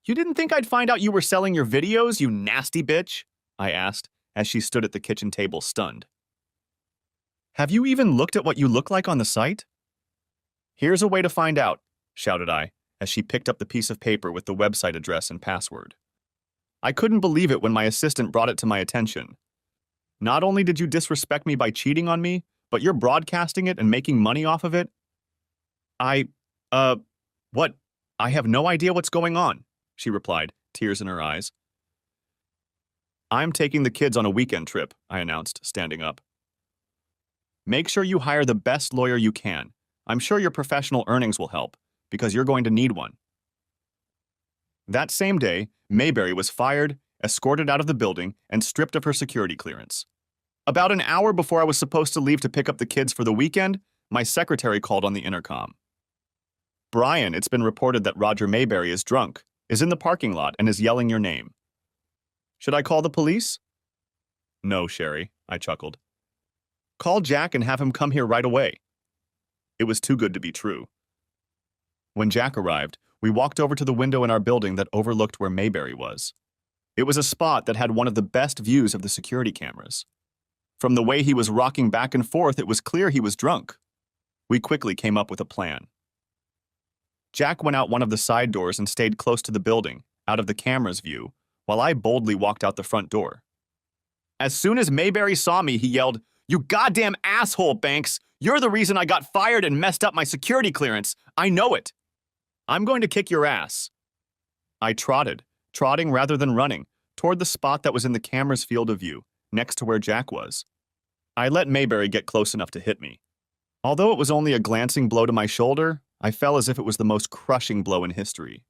A: You didn't think I'd find out you were selling your videos, you nasty bitch? I asked, as she stood at the kitchen table stunned. Have you even looked at what you look like on the site? Here's a way to find out, shouted I, as she picked up the piece of paper with the website address and password. I couldn't believe it when my assistant brought it to my attention. Not only did you disrespect me by cheating on me, but you're broadcasting it and making money off of it? What? I have no idea what's going on, she replied, tears in her eyes. I'm taking the kids on a weekend trip, I announced, standing up. Make sure you hire the best lawyer you can. I'm sure your professional earnings will help, because you're going to need one. That same day, Mayberry was fired, escorted out of the building, and stripped of her security clearance. About an hour before I was supposed to leave to pick up the kids for the weekend, my secretary called on the intercom. Brian, it's been reported that Roger Mayberry is drunk, is in the parking lot, and is yelling your name. Should I call the police? No, Sherry, I chuckled. Call Jack and have him come here right away. It was too good to be true. When Jack arrived, we walked over to the window in our building that overlooked where Mayberry was. It was a spot that had one of the best views of the security cameras. From the way he was rocking back and forth, it was clear he was drunk. We quickly came up with a plan. Jack went out one of the side doors and stayed close to the building, out of the camera's view, while I boldly walked out the front door. As soon as Mayberry saw me, he yelled, "You goddamn asshole, Banks! You're the reason I got fired and messed up my security clearance. I know it. I'm going to kick your ass." I trotting rather than running, toward the spot that was in the camera's field of view, next to where Jack was. I let Mayberry get close enough to hit me. Although it was only a glancing blow to my shoulder, I fell as if it was the most crushing blow in history.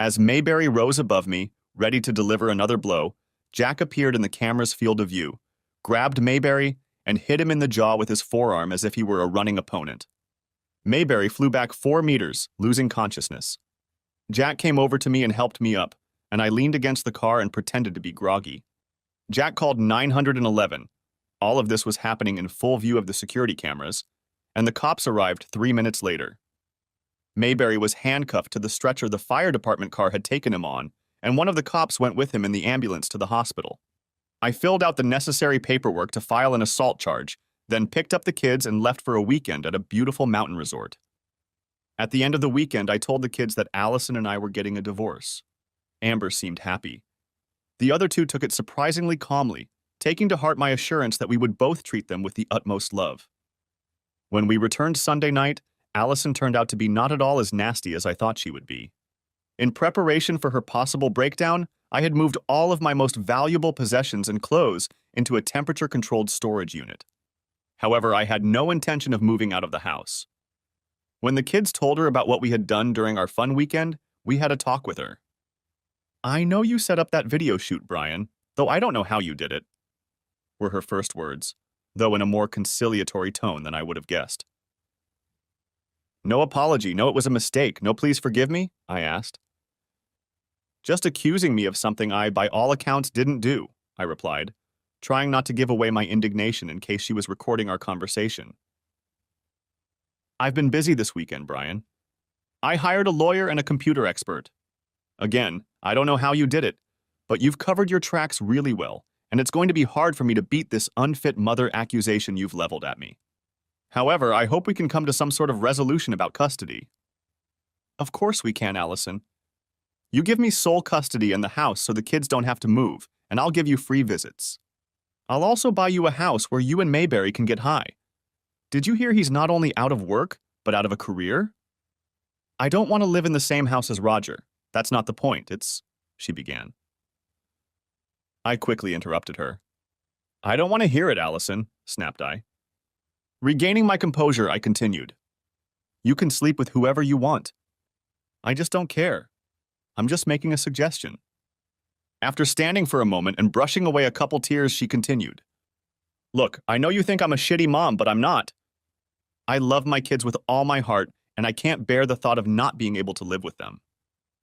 A: As Mayberry rose above me, ready to deliver another blow, Jack appeared in the camera's field of view, grabbed Mayberry, and hit him in the jaw with his forearm as if he were a running opponent. Mayberry flew back 4 meters, losing consciousness. Jack came over to me and helped me up, and I leaned against the car and pretended to be groggy. Jack called 911. All of this was happening in full view of the security cameras, and the cops arrived 3 minutes later. Mayberry was handcuffed to the stretcher the fire department car had taken him on, and one of the cops went with him in the ambulance to the hospital. I filled out the necessary paperwork to file an assault charge, then picked up the kids and left for a weekend at a beautiful mountain resort. At the end of the weekend, I told the kids that Allison and I were getting a divorce. Amber seemed happy. The other two took it surprisingly calmly, taking to heart my assurance that we would both treat them with the utmost love. When we returned Sunday night, Allison turned out to be not at all as nasty as I thought she would be. In preparation for her possible breakdown, I had moved all of my most valuable possessions and clothes into a temperature-controlled storage unit. However, I had no intention of moving out of the house. When the kids told her about what we had done during our fun weekend, we had a talk with her. "I know you set up that video shoot, Brian, though I don't know how you did it," were her first words, though in a more conciliatory tone than I would have guessed. "No apology, no it was a mistake, no please forgive me?" I asked. "Just accusing me of something I, by all accounts, didn't do," I replied, trying not to give away my indignation in case she was recording our conversation. "I've been busy this weekend, Brian. I hired a lawyer and a computer expert. Again, I don't know how you did it, but you've covered your tracks really well, and it's going to be hard for me to beat this unfit mother accusation you've leveled at me. However, I hope we can come to some sort of resolution about custody." "Of course we can, Allison. You give me sole custody in the house so the kids don't have to move, and I'll give you free visits. I'll also buy you a house where you and Mayberry can get high. Did you hear he's not only out of work, but out of a career?" "I don't want to live in the same house as Roger. That's not the point, she began. I quickly interrupted her. "I don't want to hear it, Allison," snapped I. Regaining my composure, I continued. "You can sleep with whoever you want. I just don't care. I'm just making a suggestion." After standing for a moment and brushing away a couple tears, she continued. "Look, I know you think I'm a shitty mom, but I'm not. I love my kids with all my heart, and I can't bear the thought of not being able to live with them.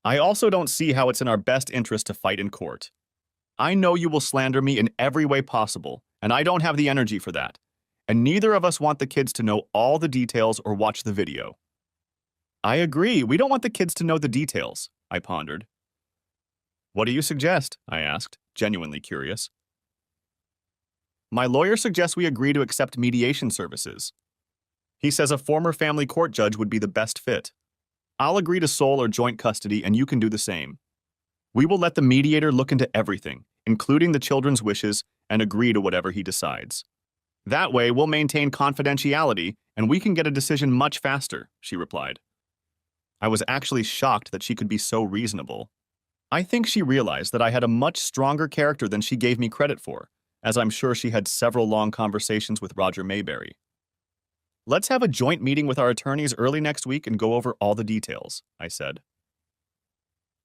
A: I also don't see how it's in our best interest to fight in court. I know you will slander me in every way possible, and I don't have the energy for that. And neither of us want the kids to know all the details or watch the video." "I agree, we don't want the kids to know the details," I pondered. "What do you suggest?" I asked, genuinely curious. "My lawyer suggests we agree to accept mediation services. He says a former family court judge would be the best fit. I'll agree to sole or joint custody, and you can do the same. We will let the mediator look into everything, including the children's wishes, and agree to whatever he decides. That way, we'll maintain confidentiality, and we can get a decision much faster," she replied. I was actually shocked that she could be so reasonable. I think she realized that I had a much stronger character than she gave me credit for, as I'm sure she had several long conversations with Roger Mayberry. "Let's have a joint meeting with our attorneys early next week and go over all the details," I said.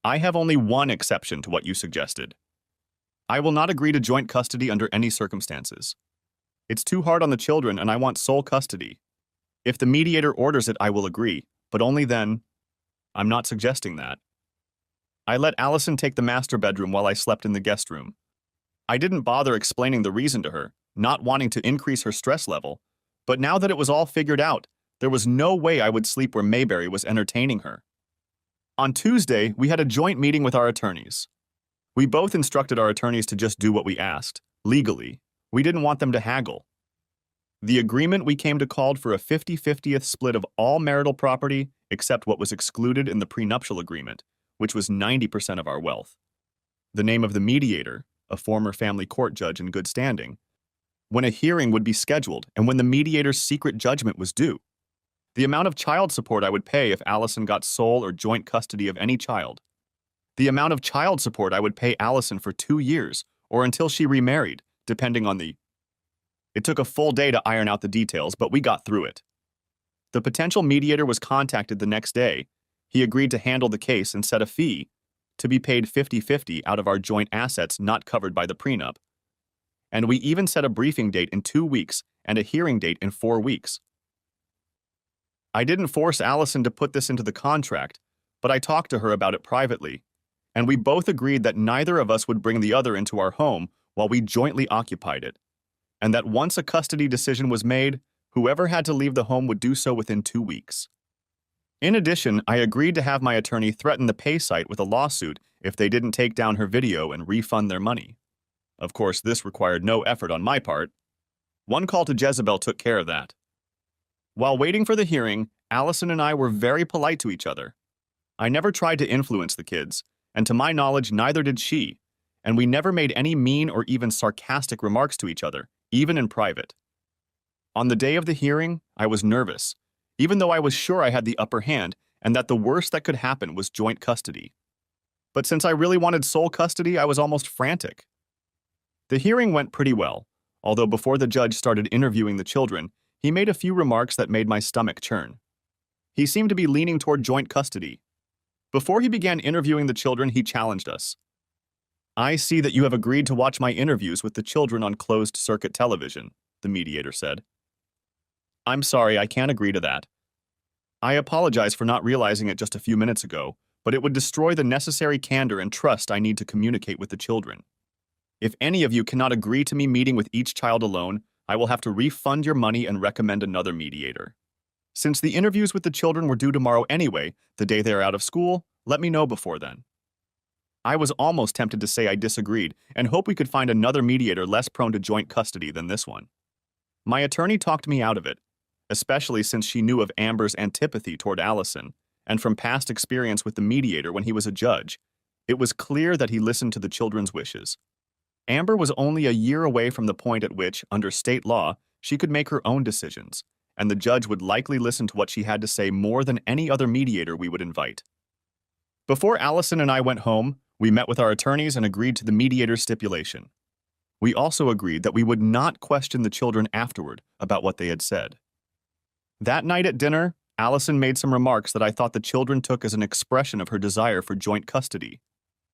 A: "I have only one exception to what you suggested. I will not agree to joint custody under any circumstances. It's too hard on the children, and I want sole custody. If the mediator orders it, I will agree, but only then. I'm not suggesting that." I let Allison take the master bedroom while I slept in the guest room. I didn't bother explaining the reason to her, not wanting to increase her stress level, but now that it was all figured out, there was no way I would sleep where Mayberry was entertaining her. On Tuesday, we had a joint meeting with our attorneys. We both instructed our attorneys to just do what we asked, legally. We didn't want them to haggle. The agreement we came to called for a 50-50th split of all marital property except what was excluded in the prenuptial agreement, which was 90% of our wealth. The name of the mediator, a former family court judge in good standing, when a hearing would be scheduled and when the mediator's secret judgment was due. The amount of child support I would pay if Allison got sole or joint custody of any child. The amount of child support I would pay Allison for 2 years or until she remarried, depending on the... It took a full day to iron out the details, but we got through it. The potential mediator was contacted the next day. He agreed to handle the case and set a fee to be paid 50-50 out of our joint assets not covered by the prenup. And we even set a briefing date in 2 weeks and a hearing date in 4 weeks. I didn't force Allison to put this into the contract, but I talked to her about it privately, and we both agreed that neither of us would bring the other into our home while we jointly occupied it, and that once a custody decision was made, whoever had to leave the home would do so within 2 weeks. In addition, I agreed to have my attorney threaten the pay site with a lawsuit if they didn't take down her video and refund their money. Of course, this required no effort on my part. One call to Jezebel took care of that. While waiting for the hearing, Allison and I were very polite to each other. I never tried to influence the kids, and to my knowledge, neither did she, and we never made any mean or even sarcastic remarks to each other, even in private. On the day of the hearing, I was nervous, even though I was sure I had the upper hand and that the worst that could happen was joint custody. But since I really wanted sole custody, I was almost frantic. The hearing went pretty well, although before the judge started interviewing the children, he made a few remarks that made my stomach churn. He seemed to be leaning toward joint custody. Before he began interviewing the children, he challenged us. "I see that you have agreed to watch my interviews with the children on closed-circuit television," the mediator said. "I'm sorry, I can't agree to that. I apologize for not realizing it just a few minutes ago, but it would destroy the necessary candor and trust I need to communicate with the children. If any of you cannot agree to me meeting with each child alone, I will have to refund your money and recommend another mediator. Since the interviews with the children were due tomorrow anyway, the day they are out of school, let me know before then." I was almost tempted to say I disagreed and hope we could find another mediator less prone to joint custody than this one. My attorney talked me out of it, especially since she knew of Amber's antipathy toward Allison, and from past experience with the mediator when he was a judge, it was clear that he listened to the children's wishes. Amber was only a year away from the point at which, under state law, she could make her own decisions, and the judge would likely listen to what she had to say more than any other mediator we would invite. Before Allison and I went home, we met with our attorneys and agreed to the mediator's stipulation. We also agreed that we would not question the children afterward about what they had said. That night at dinner, Allison made some remarks that I thought the children took as an expression of her desire for joint custody.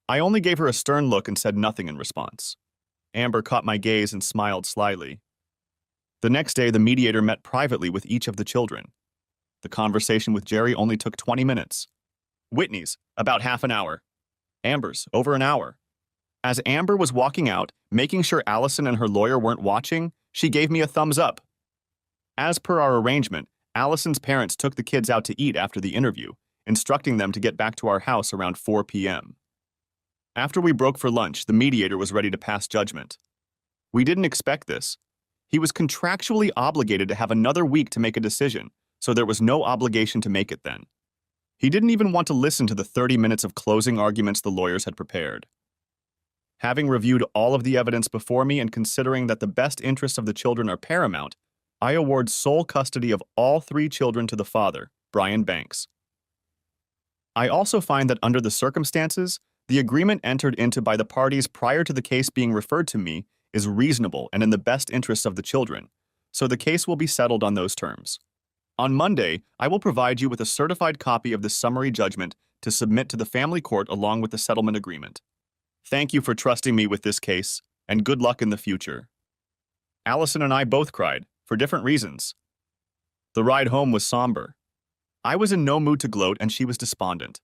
A: I only gave her a stern look and said nothing in response. Amber caught my gaze and smiled slyly. The next day, the mediator met privately with each of the children. The conversation with Jerry only took 20 minutes. Whitney's, about half an hour. Amber's, over an hour. As Amber was walking out, making sure Allison and her lawyer weren't watching, she gave me a thumbs up. As per our arrangement, Allison's parents took the kids out to eat after the interview, instructing them to get back to our house around 4 p.m. After we broke for lunch, the mediator was ready to pass judgment. We didn't expect this. He was contractually obligated to have another week to make a decision, so there was no obligation to make it then. He didn't even want to listen to the 30 minutes of closing arguments the lawyers had prepared. Having reviewed all of the evidence before me and considering that the best interests of the children are paramount, I award sole custody of all 3 children to the father, Brian Banks. I also find that under the circumstances, the agreement entered into by the parties prior to the case being referred to me is reasonable and in the best interests of the children, so the case will be settled on those terms. On Monday, I will provide you with a certified copy of the summary judgment to submit to the family court along with the settlement agreement. Thank you for trusting me with this case, and good luck in the future. Allison and I both cried, for different reasons. The ride home was somber. I was in no mood to gloat, and she was despondent.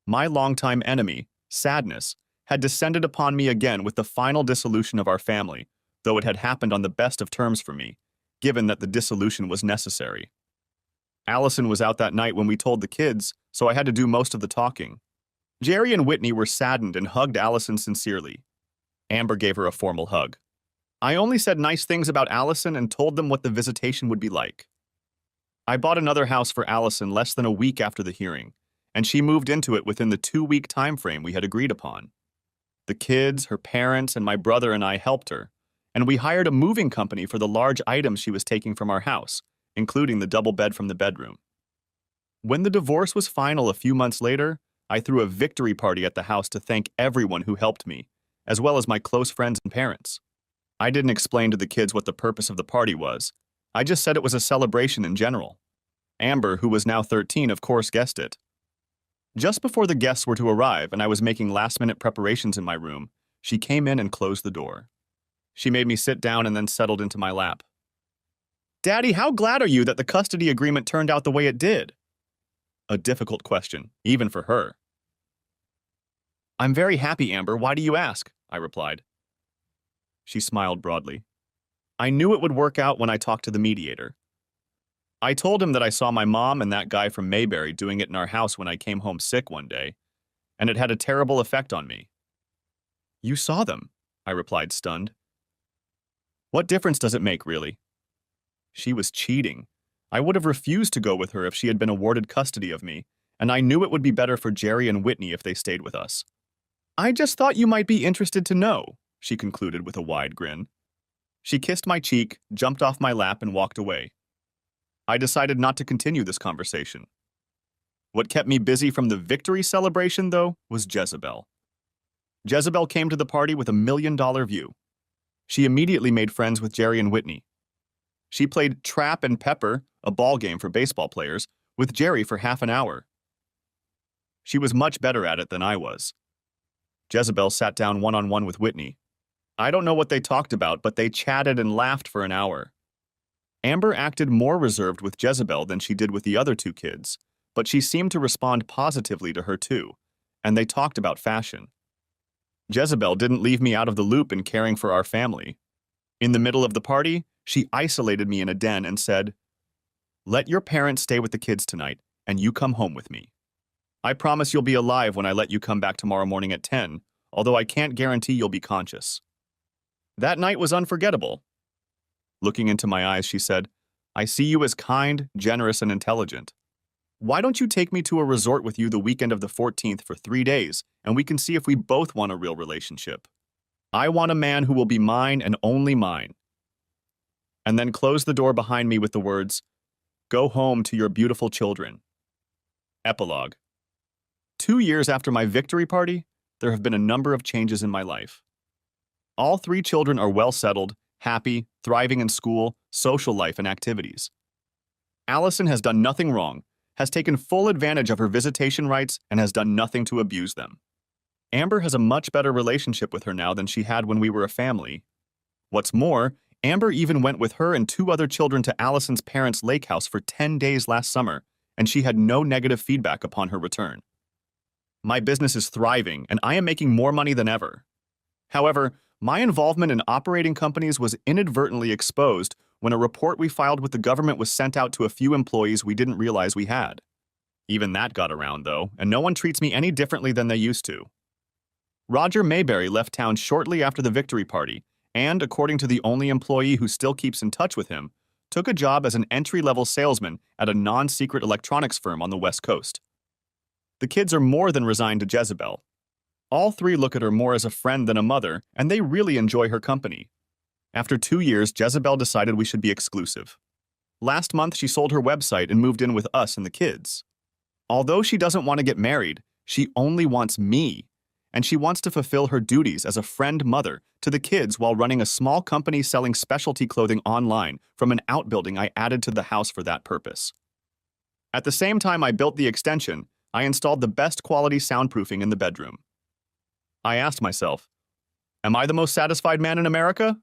A: My longtime enemy, sadness, had descended upon me again with the final dissolution of our family, though it had happened on the best of terms for me, given that the dissolution was necessary. Allison was out that night when we told the kids, so I had to do most of the talking. Jerry and Whitney were saddened and hugged Allison sincerely. Amber gave her a formal hug. I only said nice things about Allison and told them what the visitation would be like. I bought another house for Allison less than a week after the hearing, and she moved into it within the 2-week time frame we had agreed upon. The kids, her parents, and my brother and I helped her, and we hired a moving company for the large items she was taking from our house, including the double bed from the bedroom. When the divorce was final a few months later, I threw a victory party at the house to thank everyone who helped me, as well as my close friends and parents. I didn't explain to the kids what the purpose of the party was. I just said it was a celebration in general. Amber, who was now 13, of course guessed it. Just before the guests were to arrive and I was making last-minute preparations in my room, she came in and closed the door. She made me sit down and then settled into my lap. Daddy, how glad are you that the custody agreement turned out the way it did? A difficult question, even for her. I'm very happy, Amber. Why do you ask? I replied. She smiled broadly. I knew it would work out when I talked to the mediator. I told him that I saw my mom and that guy from Mayberry doing it in our house when I came home sick one day, and it had a terrible effect on me. You saw them, I replied, stunned. What difference does it make, really? She was cheating. I would have refused to go with her if she had been awarded custody of me, and I knew it would be better for Jerry and Whitney if they stayed with us. I just thought you might be interested to know, she concluded with a wide grin. She kissed my cheek, jumped off my lap, and walked away. I decided not to continue this conversation. What kept me busy from the victory celebration, though, was Jezebel. Jezebel came to the party with $1 million view. She immediately made friends with Jerry and Whitney. She played Trap and Pepper, a ball game for baseball players, with Jerry for half an hour. She was much better at it than I was. Jezebel sat down one-on-one with Whitney. I don't know what they talked about, but they chatted and laughed for an hour. Amber acted more reserved with Jezebel than she did with the other two kids, but she seemed to respond positively to her too, and they talked about fashion. Jezebel didn't leave me out of the loop in caring for our family. In the middle of the party, she isolated me in a den and said, "Let your parents stay with the kids tonight, and you come home with me. I promise you'll be alive when I let you come back tomorrow morning at 10, although I can't guarantee you'll be conscious." That night was unforgettable. Looking into my eyes, she said, "I see you as kind, generous, and intelligent. Why don't you take me to a resort with you the weekend of the 14th for 3 days, and we can see if we both want a real relationship? I want a man who will be mine and only mine." And then closed the door behind me with the words, "Go home to your beautiful children." Epilogue. 2 years after my victory party, there have been a number of changes in my life. All 3 children are well settled, happy, thriving in school, social life, and activities. Allison has done nothing wrong, has taken full advantage of her visitation rights, and has done nothing to abuse them. Amber has a much better relationship with her now than she had when we were a family. What's more, Amber even went with her and 2 other children to Allison's parents' lake house for 10 days last summer, and she had no negative feedback upon her return. My business is thriving, and I am making more money than ever. However, my involvement in operating companies was inadvertently exposed when a report we filed with the government was sent out to a few employees we didn't realize we had. Even that got around, though, and no one treats me any differently than they used to. Roger Mayberry left town shortly after the victory party, and, according to the only employee who still keeps in touch with him, took a job as an entry-level salesman at a non-secret electronics firm on the West Coast. The kids are more than resigned to Jezebel. All 3 look at her more as a friend than a mother, and they really enjoy her company. After 2 years, Jezebel decided we should be exclusive. Last month, she sold her website and moved in with us and the kids. Although she doesn't want to get married, she only wants me, and she wants to fulfill her duties as a friend mother to the kids while running a small company selling specialty clothing online from an outbuilding I added to the house for that purpose. At the same time I built the extension, I installed the best quality soundproofing in the bedroom. I asked myself, am I the most satisfied man in America?